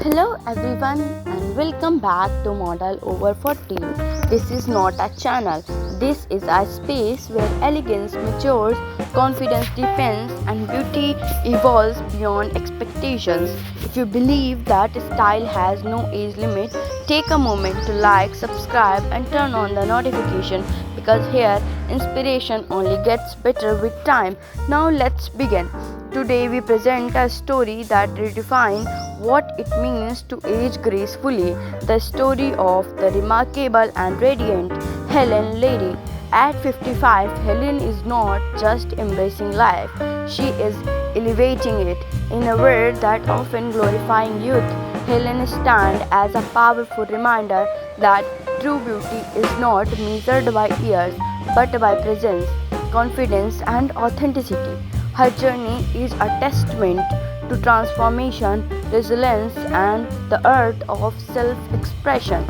Hello everyone and welcome back to Model Over 40. This is not a channel. This is a space where elegance matures, confidence depends and beauty evolves beyond expectations. If you believe that style has no age limit, take a moment to like, subscribe and turn on the notification because here inspiration only gets better with time. Now let's begin. Today we present a story that redefines what it means to age gracefully, the story of the remarkable and radiant Helen Lady. At 55, Helen is not just embracing life, she is elevating it. In a world that often glorifying youth, Helen stands as a powerful reminder that true beauty is not measured by years but by presence, confidence, and authenticity. Her journey is a testament to transformation, resilience, and the art of self expression.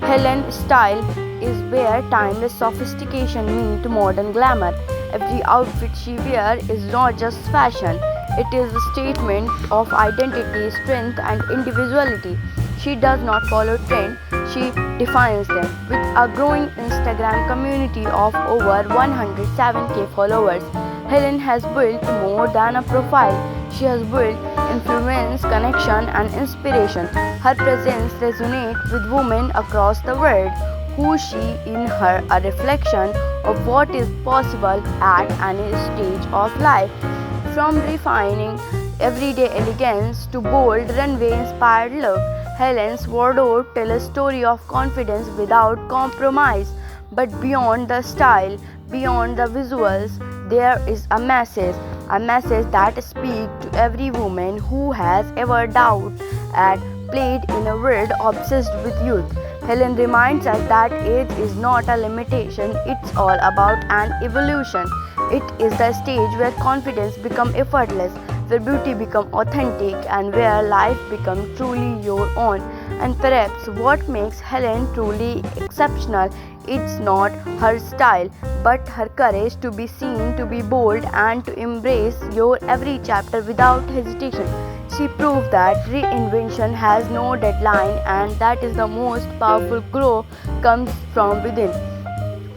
Helen's style is where timeless sophistication meets modern glamour. Every outfit she wears is not just fashion, it is a statement of identity, strength, and individuality. She does not follow trends, she defines them. With a growing Instagram community of over 107k followers, Helen has built more than a profile. She has built influence, connection, and inspiration. Her presence resonates with women across the world who see in her a reflection of what is possible at any stage of life. From refining everyday elegance to bold runway-inspired look, Helen's wardrobe tells a story of confidence without compromise. But beyond the style, beyond the visuals, there is a message that speaks to every woman who has ever doubted and played in a world obsessed with youth. Helen reminds us that age is not a limitation, it's all about an evolution. It is the stage where confidence becomes effortless, where beauty becomes authentic, and where life becomes truly your own. And perhaps what makes Helen truly exceptional is not her style, but her courage to be seen, to be bold, and to embrace your every chapter without hesitation. She proved that reinvention has no deadline and that is the most powerful growth comes from within.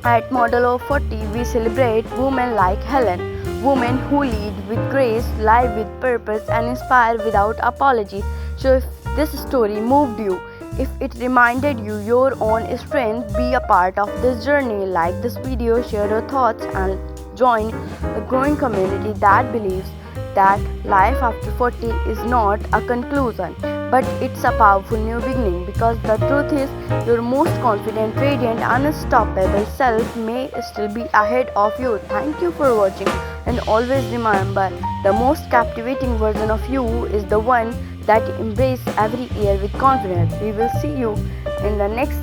At Model of 40, we celebrate women like Helen, women who lead with grace, live with purpose, and inspire without apology. So, if this story moved you, if it reminded you your own strength, be a part of this journey. Like this video, share your thoughts, and join a growing community that believes that life after 40 is not a conclusion, but it's a powerful new beginning. Because the truth is, your most confident, radiant, unstoppable self may still be ahead of you. Thank you for watching, and always remember the most captivating version of you is the one that embraces every year with confidence. We will see you in the next